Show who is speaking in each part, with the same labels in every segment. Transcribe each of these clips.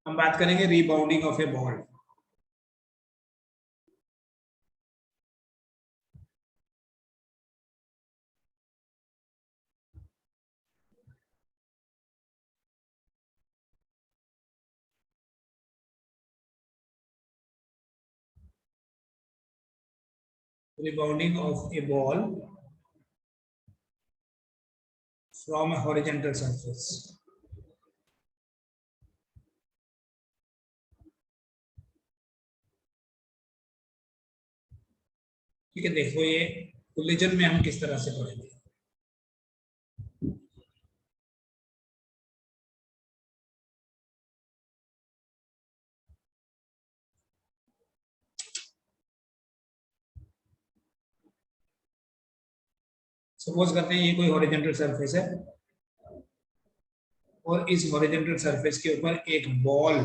Speaker 1: हम बात करेंगे rebounding of a ball. Rebounding of a ball from a horizontal surface. ठीक है, देखो ये कोलिजन में हम किस तरह से पढ़ेंगे। सपोज करते हैं ये कोई हॉरिजॉन्टल सरफेस है और इस हॉरिजॉन्टल सरफेस के ऊपर एक बॉल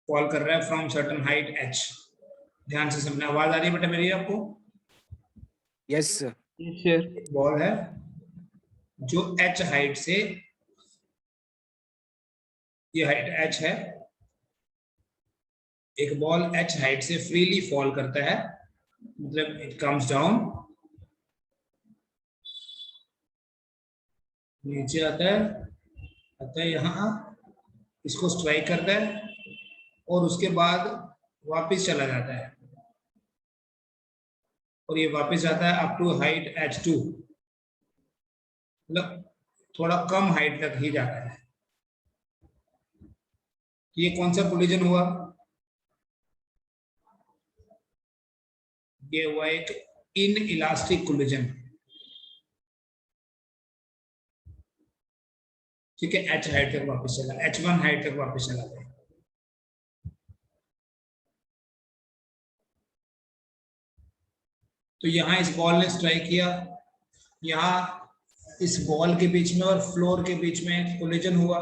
Speaker 1: फॉल कर रहा है फ्रॉम सर्टेन हाइट h। ध्यान से समझना। आवाज आ रही है बेटा मेरी आपको?
Speaker 2: Yes sir.
Speaker 1: एक बॉल है जो h हाइट से, ये हाइट h है, एक बॉल h हाइट से फ्रीली फॉल करता है, मतलब इट कम्स डाउन, नीचे आता है यहाँ, इसको स्ट्राइक करता है और उसके बाद वापस चला जाता है और ये वापस जाता है अप टू हाइट h2, मतलब थोड़ा कम हाइट तक ही जाता है। ये कौन सा कोलिजन हुआ? ये हुआ एक इन इलास्टिक कोलिजन। ठीक है, h हाइट तक वापस चला, h1 हाइट तक वापस चला गया। तो यहां इस बॉल ने स्ट्राइक किया, यहां इस बॉल के बीच में और फ्लोर के बीच में कोलिजन हुआ।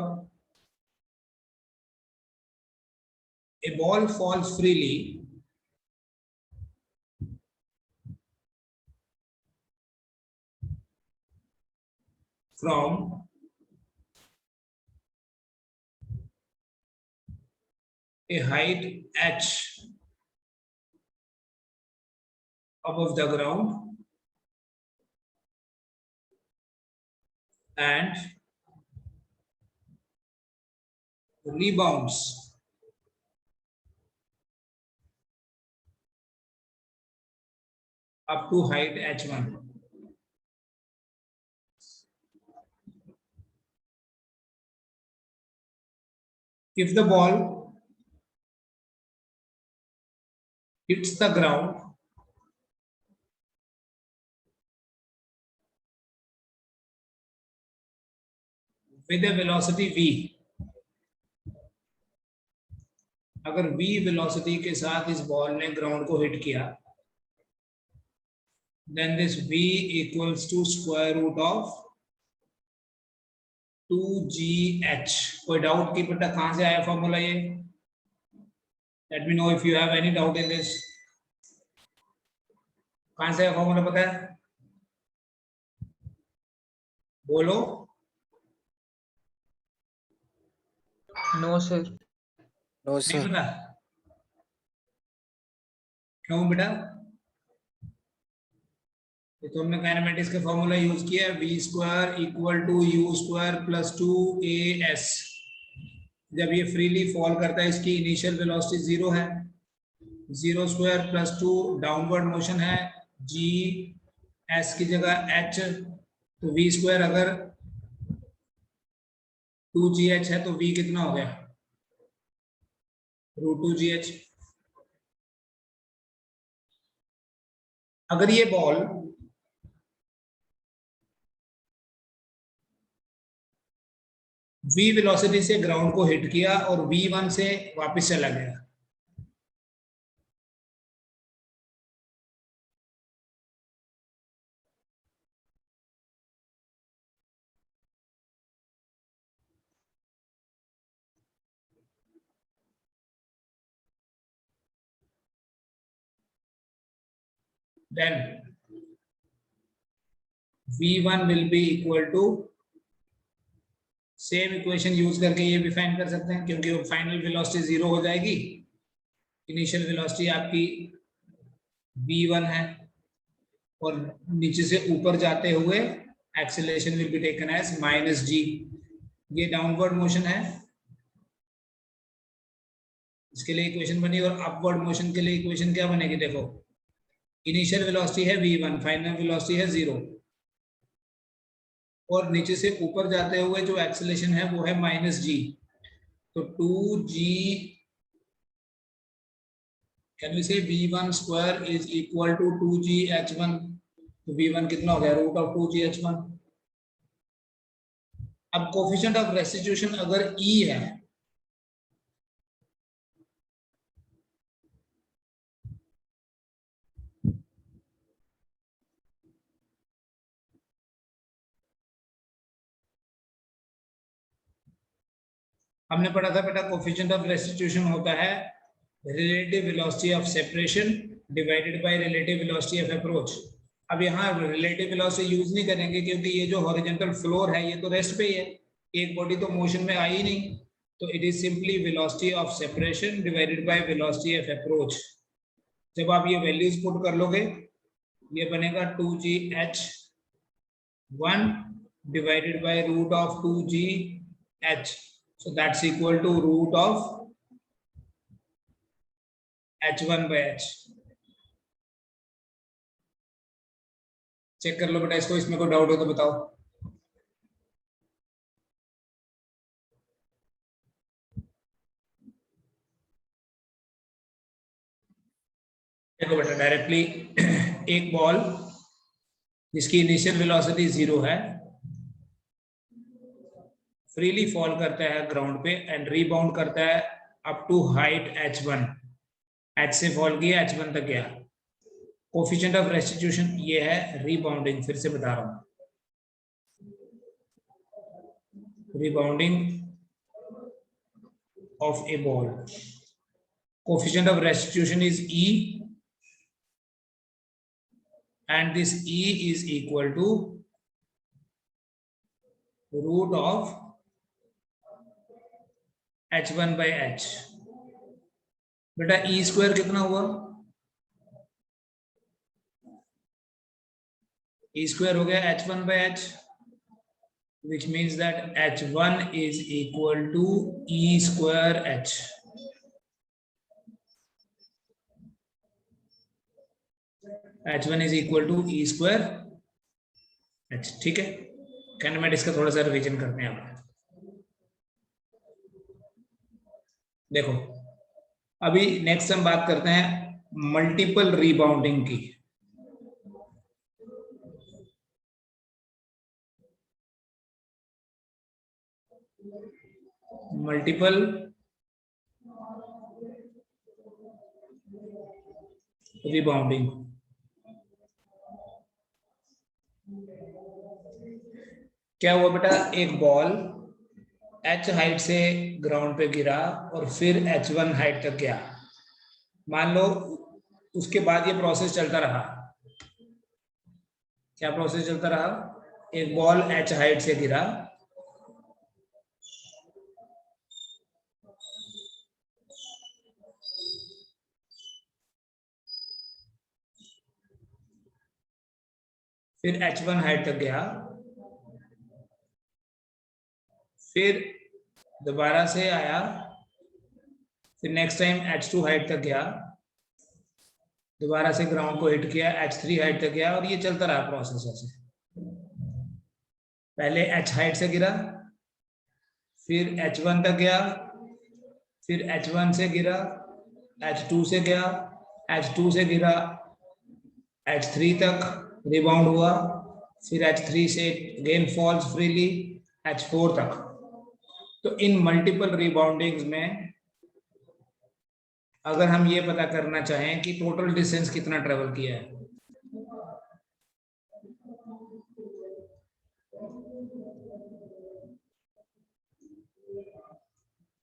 Speaker 1: A ball falls freely from a height h above the ground and rebounds up to height h1. If the ball hits the ground with a velocity v, अगर v वेलोसिटी के साथ इस ball ने ground को hit किया, then this v equals to square root of 2gh। कोई doubt की बेटा कहां से आया फॉर्मूला ये? Let me know if you have any doubt in this. कहां से आया फॉर्मूला पता है? बोलो।
Speaker 3: No sir.
Speaker 2: नो
Speaker 1: नहीं
Speaker 2: सर।
Speaker 1: पता? क्यों बेटा? ये तो हमने काइनेमेटिक्स का फॉर्मूला यूज किया, v square equal to u square plus 2as। जब ये फ्रीली फॉल करता है, इसकी इनिशियल वेलोसिटी 0 है, 0 स्क्वायर प्लस 2 डाउनवर्ड मोशन है, g s की जगह h, तो v स्क्वायर अगर 2gh है तो v कितना हो गया? √2gh। अगर ये बॉल v वेलोसिटी से ग्राउंड को हिट किया और v1 से वापस चला गया, then v1 will be equal to, same equation use करके ये भी फाइंड कर सकते हैं, क्योंकि वो फाइनल वेलोसिटी 0 हो जाएगी, इनिशियल वेलोसिटी आपकी v1 है और नीचे से ऊपर जाते हुए acceleration will be taken as -g। ये डाउनवर्ड मोशन है, इसके लिए इक्वेशन बनी, और अपवर्ड मोशन के लिए इक्वेशन क्या बनेगी, देखो इनिशियल वेलोसिटी है v1, फाइनल वेलोसिटी है 0, और नीचे से ऊपर जाते हुए जो एक्सेलरेशन है वो है -g, तो 2g, कैन वी से v1 square is equal to 2g h1, तो v1 कितना हो गया, √2g h1। अब कोफिशिएंट ऑफ रेस्टिट्यूशन अगर e है, हमने पढ़ा था बेटा कोफिशिएंट ऑफ रेस्टिट्यूशन होता है relative velocity of separation divided by relative velocity of approach. अब यहाँ रिलेटिव वेलोसिटी यूज नहीं करेंगे, क्योंकि ये जो हॉरिजॉन्टल फ्लोर है ये तो रेस्ट पे ही है, एक बॉडी तो मोशन में आई ही नहीं, तो it is simply velocity of separation divided by velocity of approach. जब आप ये वैल्यूज पुट कर लोगे, ये बनेगा 2g h1 divided by √2g h, so that's equal to root of h1 by h। Check कर लो बेटा इसको, इसमें कोई डाउट हो तो बताओ। देखो बेटा डायरेक्टली एक बॉल जिसकी इनिशियल वेलोसिटी 0 है, फ्रीली फॉल करता है ग्राउंड पे एंड रीबाउंड करता है up to height h1, h से फॉल किया h1 तक गया। कोफिशिएंट ऑफ रेस्टिट्यूशन ये है रीबाउंडिंग, फिर से बता रहा हूं, rebounding of a ball, coefficient of restitution is e and this e is equal to root of h1 by h। बेटा e स्क्वायर कितना हुआ, e स्क्वायर हो गया h1 by h, which means that h1 is equal to e square h। h1 is equal to e square h, ठीक है। Kinematics का थोड़ा सा रिवीजन करते हैं आप। देखो अभी नेक्स्ट हम बात करते हैं मल्टीपल रीबाउंडिंग की। मल्टीपल रीबाउंडिंग, क्या हुआ बेटा, एक बॉल h हाइट से ग्राउंड पे गिरा और फिर h1 हाइट तक गया, मान लो उसके बाद ये प्रोसेस चलता रहा। क्या प्रोसेस चलता रहा, एक बॉल h हाइट से गिरा, फिर h1 हाइट तक गया, फिर दोबारा से आया, फिर नेक्स्ट टाइम h2 हाइट तक गया, दोबारा से ग्राउंड को हिट किया, h3 हाइट तक गया, और ये चलता रहा प्रोसेस ऐसे। पहले h हाइट से गिरा, फिर h1 तक गया, फिर h1 से गिरा, h2 से गया, h2 से गिरा, h3 तक रिबाउंड हुआ, फिर h3 से अगेन फॉल्स फ्रीली h4 तक। तो इन मल्टीपल रिबाउंडिंग्स में अगर हम ये पता करना चाहें कि टोटल डिस्टेंस कितना ट्रेवल किया है,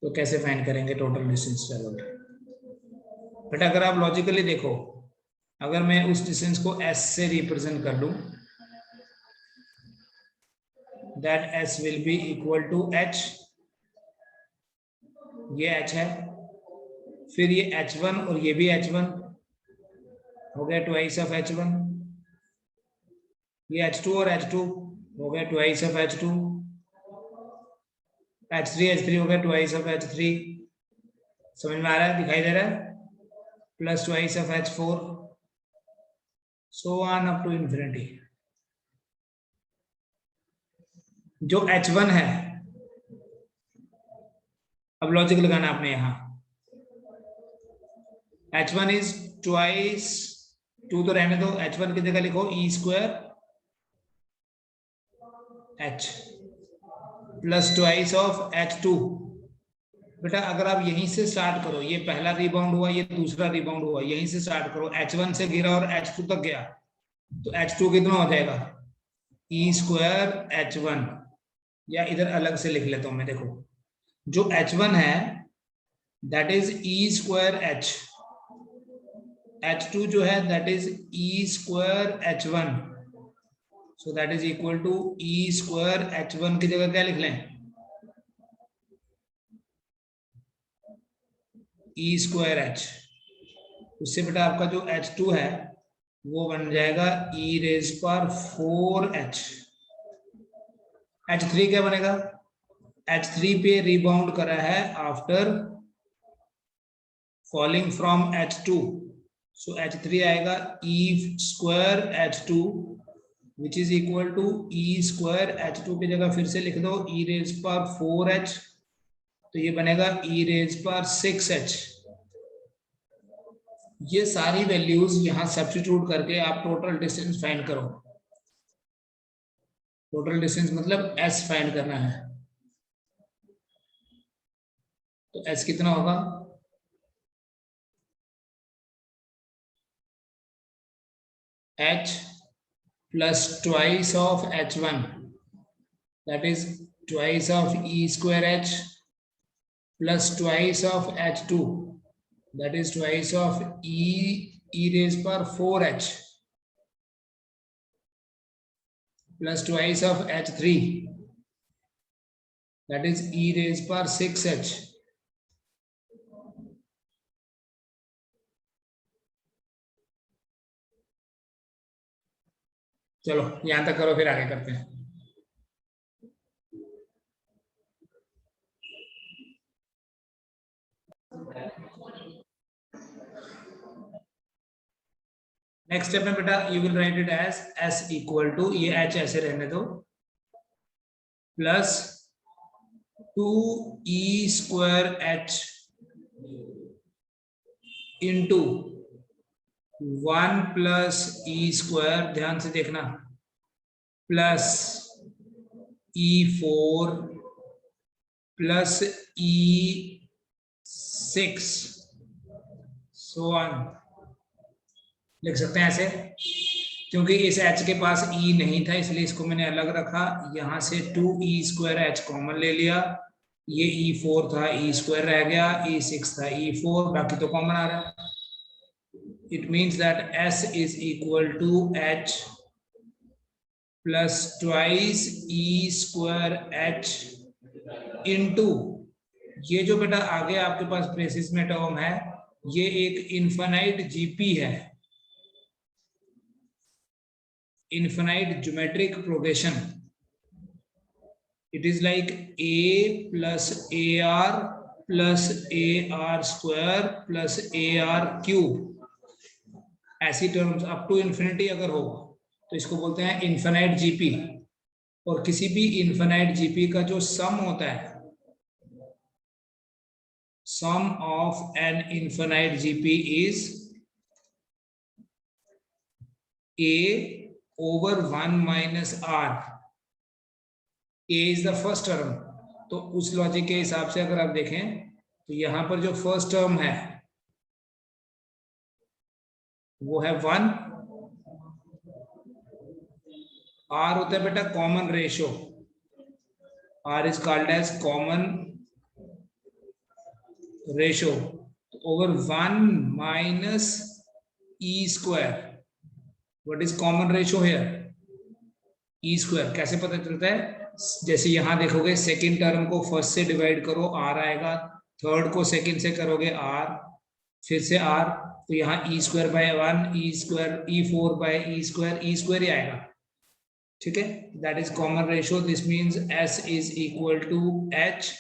Speaker 1: तो कैसे फाइंड करेंगे टोटल डिस्टेंस ट्रेवल। बट अगर आप लॉजिकली देखो, अगर मैं उस डिस्टेंस को s से रिप्रेजेंट कर लूं, that s will be equal to h, ये h है, फिर ये h1 और ये भी h1 हो गया ट्वाइस ऑफ h1, ये h2 और h2 हो गया ट्वाइस ऑफ h2, h3 हो गया ट्वाइस ऑफ h3, समझ में आ रहा है, दिखाई दे रहा है, plus twice of h4, so on up to infinity. जो h1 है, अब लॉजिक लगाना आपने यहां, h1 इज ट्वाइस, 2 तो रहने दो, h1 की जगह लिखो e square h plus twice of h2। बेटा अगर आप यहीं से स्टार्ट करो, ये पहला रिबाउंड हुआ, ये दूसरा रिबाउंड हुआ, यहीं से स्टार्ट करो, h1 से गिरा और h2 तक गया, तो h2 कितना हो जाएगा, e स्क्वायर h1, या इधर अलग से लिख लेता हूं मैं, देखो जो h1 है that is e square h, h2 जो है that is e square h1, so that is equal to e square h1 की जगह क्या लिख लें, e स्क्वायर h, उससे बेटा आपका जो h2 है वो बन जाएगा e रेज पर 4h, h3 क्या बनेगा, h3 पे रिबाउंड करा है after falling from h2, so h3 आएगा e square h2 which is equal to e square h2 की जगह फिर से लिख दो e रेज पर 4h, तो ये बनेगा e रेज पर 6h। ये सारी वैल्यूज यहां सब्स्टिट्यूट करके आप टोटल डिस्टेंस फाइंड करो, टोटल डिस्टेंस मतलब s फाइंड करना है, तो s कितना होगा, h plus twice of h1 that is twice of e square h plus twice of h2 that is twice of e raise पर 4h plus twice of h3 that is e raise पर 6h। चलो यहां तक करो, फिर आगे करते हैं। नेक्स्ट स्टेप में बेटा you will write it as s equal to, ये h ऐसे रहने दो, plus 2e square h into 1 plus e square, ध्यान से देखना, plus e4 plus e6, so on, लिख सकते हैं ऐसे, क्योंकि इस h के पास e नहीं था इसलिए इसको मैंने अलग रखा, यहां से 2e स्क्वायर h कॉमन ले लिया, ये e4 था, e स्क्वायर रह गया, e6 था, e4 बाकी तो कॉमन आ रहा है, it means that s is equal to h plus twice e square h into, ये जो बेटा आगे आपके पास ब्रेसिस में टर्म है, ये एक इनफाइनाइट जीपी है, infinite geometric progression, it is like a plus ar plus ar square plus ar cube, ऐसी टर्म्स अप टू इन्फिनिटी अगर हो तो इसको बोलते हैं इनफाइनाइट जीपी, और किसी भी इनफाइनाइट जीपी का जो सम होता है, sum of an infinite GP is a over 1 minus r, a is the first term, तो उस लॉजिक के हिसाब से अगर आप देखें तो यहां पर जो फर्स्ट टर्म है वो है 1, r होता है बेटा common ratio, r is called as common ratio, over 1 minus e square. What is common ratio here? E square. कैसे पता चलता है? जैसे यहां देखोगे सेकेंड टर्म को फर्स्ट से डिवाइड करो आर आएगा, थर्ड को सेकेंड से करोगे आर, फिर से आर, तो यहाँ e square by 1, e square, e 4 by e square ही आएगा. ठीक है, that is common ratio. This means S is equal to H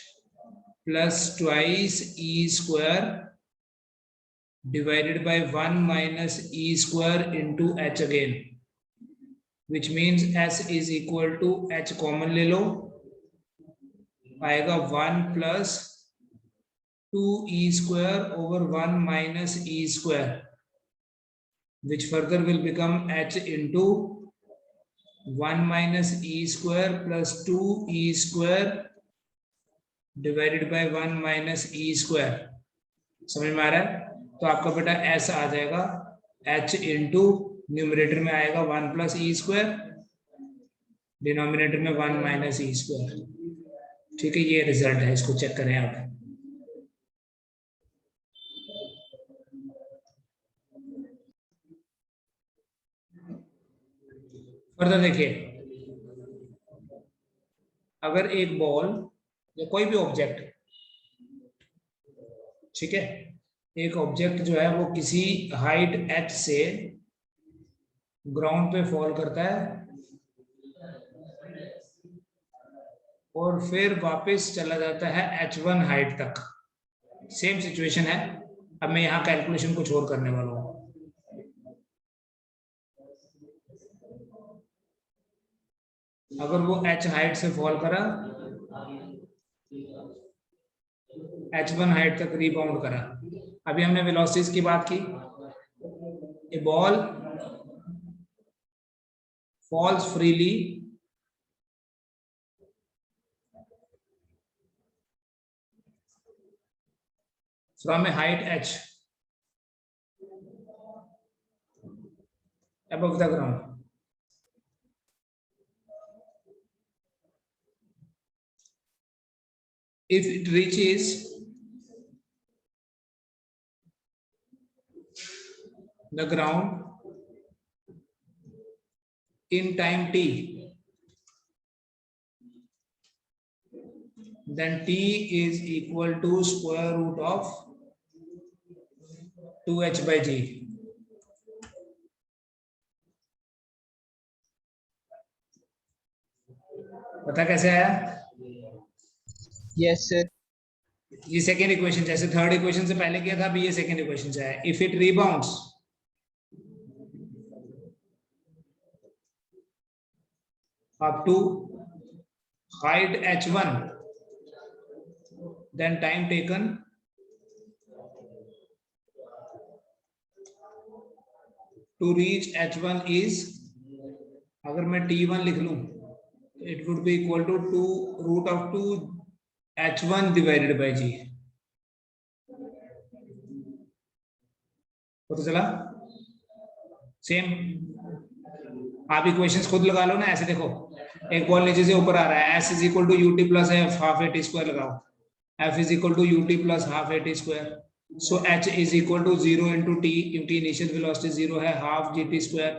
Speaker 1: plus twice E square divided by 1 minus e square into h again, which means s is equal to h common ले लो, आएगा 1 plus 2e square over 1 minus e square, which further will become h into 1 minus e square plus 2e square divided by 1 minus e square. समझ में आ रहा है? तो आपका बेटा s आ जाएगा h इंटू न्यूमरेटर में आएगा 1 प्लस ई स्क्वायर, डिनोमिनेटर में 1 माइनस ई स्क्वायर. ठीक है, ये रिजल्ट है, इसको चेक करें आप. फर्दर देखिए, अगर एक बॉल या कोई भी ऑब्जेक्ट, ठीक है, एक ऑब्जेक्ट जो है वो किसी हाइट h से ग्राउंड पे फॉल करता है और फिर वापस चला जाता है h1 हाइट तक. सेम सिचुएशन है. अब मैं यहाँ कैलकुलेशन कुछ और करने वाला हूँ. अगर वो h हाइट से फॉल करा, h1 हाइट तक रीबाउंड करा. अभी हमने वेलोसिटीज की बात की. A ball falls freely from a height h above the ground. If it reaches the ground in time t, then t is equal to square root of 2h by g. पता कैसे आया?
Speaker 2: Yes, sir.
Speaker 1: ये second equation, जैसे third equation से पहले किया था, अभी ये सेकेंड इक्वेशन से आया. If it rebounds up to height h1, then time taken to reach h1 is, अगर मैं t1 लिख लूं, it would be equal to 2 root of 2 h1 divided by g. पता चला? सेम. आप इक्वेशंस खुद लगा लो ना. ऐसे देखो, एक बॉल नीचे से ऊपर आ रहा है, s is equal to ut plus f half at square लगाओ, f is equal to ut plus half at square. So h is equal to 0 into t, क्योंकि इनिशियल वेलोसिटी 0 है, हाफ gt स्क्वायर.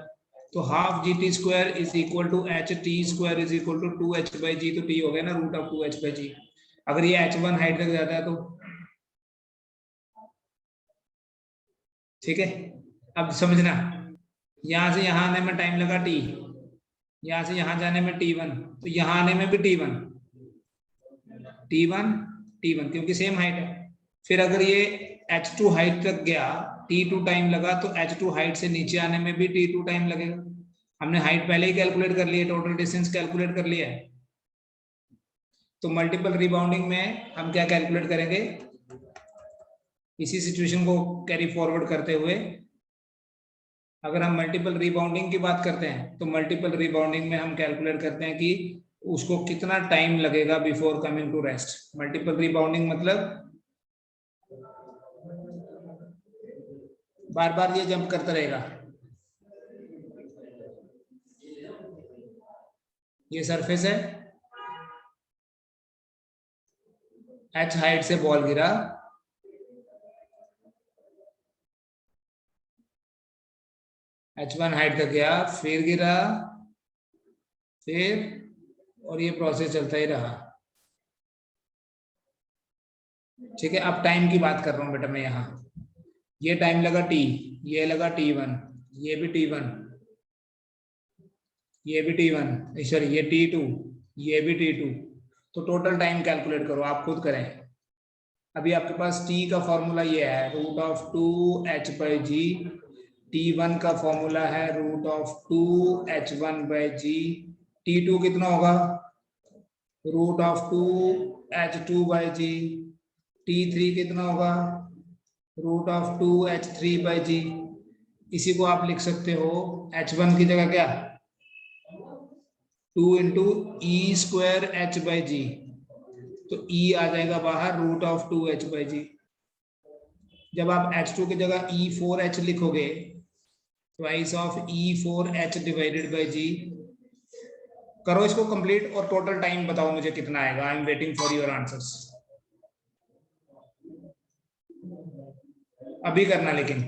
Speaker 1: तो half gt square is equal to h t square is equal to 2h by g. तो t हो गया ना root of 2h by g. अगर ये h1 height तक जाता है तो ठीक है. अब समझना, यहां से यहां आने में टाइम लगा t, यहां से यहां जाने में t1, तो यहां आने में भी t1 क्योंकि सेम हाइट है. फिर अगर ये h2 हाइट तक गया, t2 टाइम लगा, तो h2 हाइट से नीचे आने में भी t2 टाइम लगेगा. हमने हाइट पहले ही कैलकुलेट कर ली है, टोटल डिस्टेंस कैलकुलेट कर लिया है. तो मल्टीपल रिबाउंडिंग में हम क्या कैलकुलेट करेंगे? इसी सिचुएशन को कैरी फॉरवर्ड करते हुए, अगर हम मल्टीपल रिबाउंडिंग की बात करते हैं, तो मल्टीपल रिबाउंडिंग में हम कैलकुलेट करते हैं कि उसको कितना टाइम लगेगा before coming to rest. Multiple rebounding मतलब बार बार ये जंप करता रहेगा. ये सरफेस है, h हाइट से बॉल गिरा, H1 हाइट तक गया, फिर गिरा, फिर, और ये प्रोसेस चलता ही रहा। ठीक है, अब टाइम की बात कर रहा हूं बेटा मैं यहाँ। ये टाइम लगा T, ये लगा T1, ये भी T1, ये भी T1, सॉरी ये T2, ये भी T2। तो टोटल टाइम कैलकुलेट करो, आप खुद करें। अभी आपके पास T का फॉर्मूला ये है √2h/g, T1 का फॉर्मूला है √2h1/g, T2 कितना होगा √2h2/g, T3 कितना होगा √2h3/g। इसी को आप लिख सकते हो h1 की जगह क्या, 2 × e²h/g, तो e आ जाएगा बाहर √2h/g। जब आप h2 की जगह e4h लिखोगे, ट्वाइस ऑफ e4h/g। करो इसको कंप्लीट और टोटल टाइम बताओ मुझे कितना आएगा। I am waiting for your answers. अभी करना लेकिन।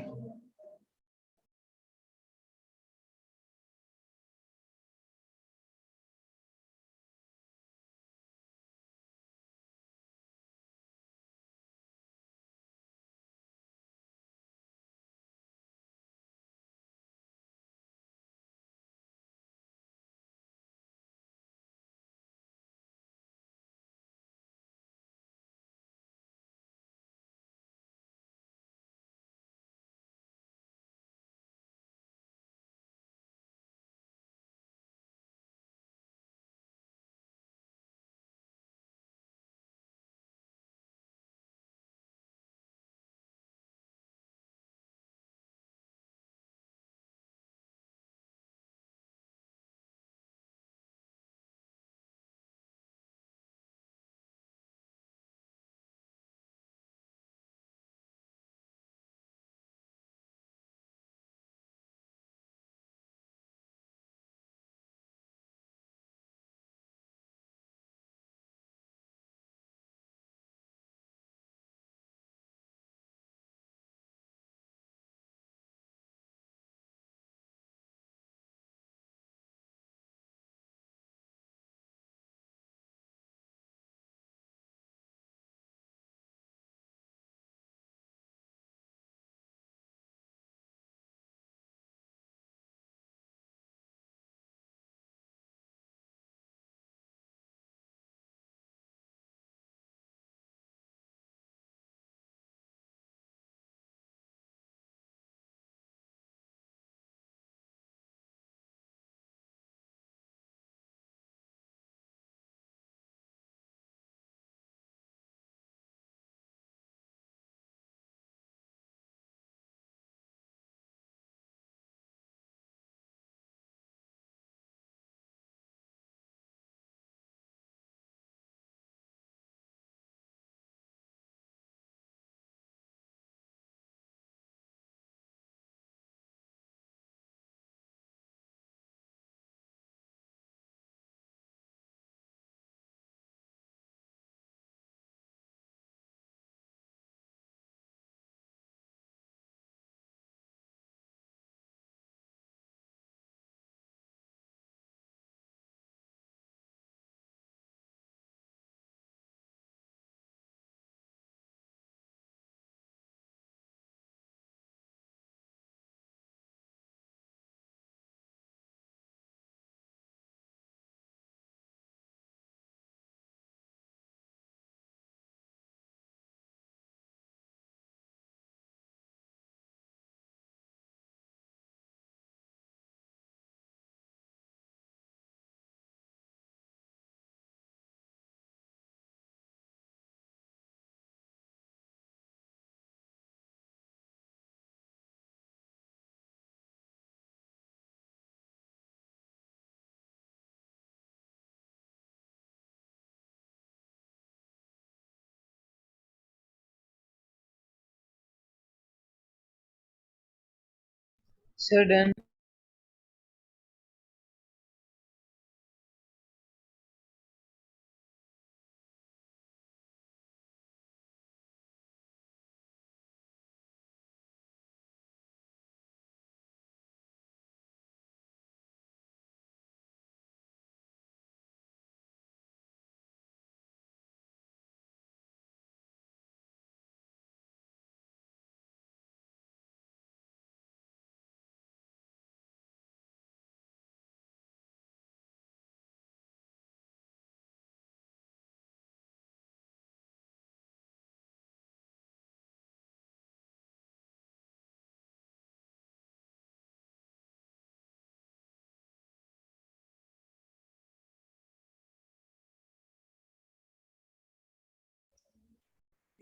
Speaker 3: Sir, done.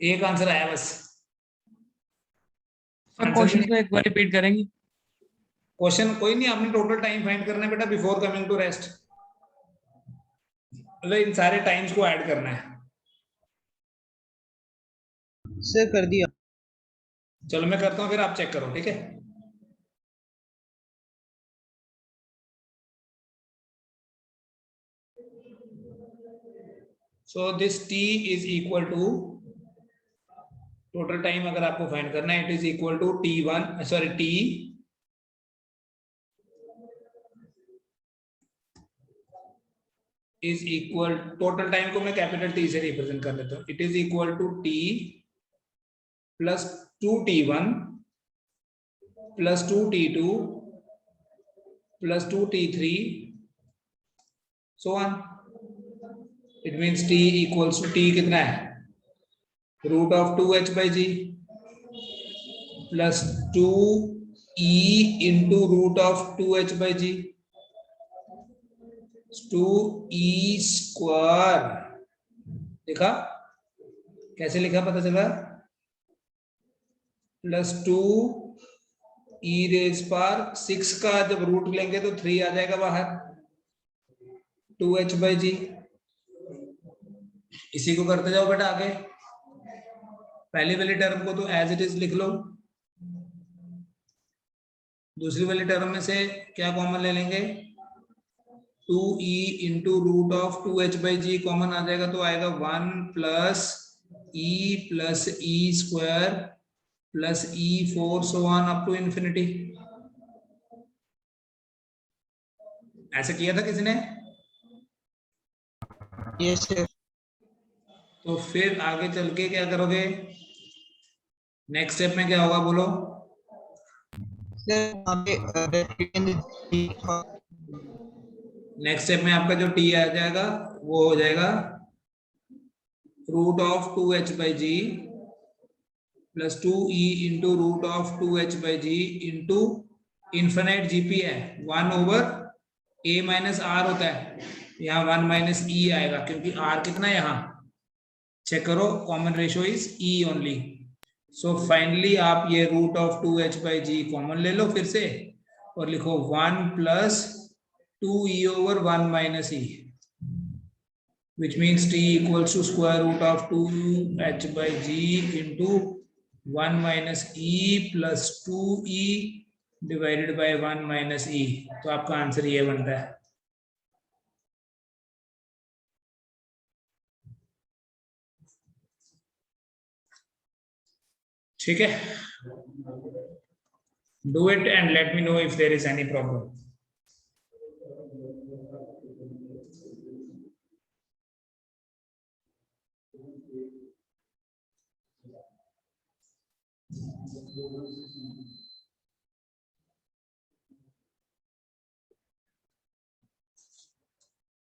Speaker 1: एक आंसर आया बस।
Speaker 4: सर क्वेश्चन को एक बार रिपीट करेंगे?
Speaker 1: क्वेश्चन कोई नहीं, आपने टोटल टाइम फाइंड करना है बेटा बिफोर कमिंग टू रेस्ट। मतलब इन सारे टाइम्स को ऐड करना है।
Speaker 3: सर कर दिया।
Speaker 1: चलो मैं करता हूँ, फिर आप चेक करो, ठीक है। So this t is equal to, total time अगर आपको फाइंड करना है, it is equal to t1, sorry t is equal, total time को मैं कैपिटल T से रिप्रेजेंट कर लेता हूँ। It is equal to t plus 2t1 plus 2t2 plus 2t3 so on. It means t equals to t कितना है, root of 2h/g plus 2e into root of 2h/g 2e square. लिखा कैसे लिखा पता चला, प्लस 2 e रेज पर 6 का जब रूट लेंगे तो 3 आ जाएगा बाहर, 2h/g। इसी को करते जाओ बेटा आगे। पहली वाली टर्म को तो एज इट इज लिख लो, दूसरी वाली टर्म में से क्या कॉमन ले लेंगे, 2e into root of 2h/g common आ जाएगा तो आएगा 1 plus e square plus e4 so on up to infinity. ऐसे किया था किसी ने?
Speaker 3: Yes sir.
Speaker 1: तो फिर आगे चल के क्या करोगे, नेक्स्ट स्टेप में क्या होगा बोलो।
Speaker 3: सर वहाँ पे
Speaker 1: नेक्स्ट स्टेप में आपका जो t आ जाएगा वो हो जाएगा root of 2h/g plus 2e into root of 2h/g into infinite GP है 1 ओवर a माइनस आर होता है, यहाँ 1 माइनस e आएगा क्योंकि r कितना है यहाँ, चेक करो, common ratio is e only. So finally आप ये रूट ऑफ 2h/g कॉमन ले लो फिर से और लिखो 1 plus 2e over 1 minus e, which means t equals to square root of 2h/g into 1 minus e plus 2e divided by 1 minus e। तो आपका answer ये बनता है। ठीक है, do it and let me know if there is any problem.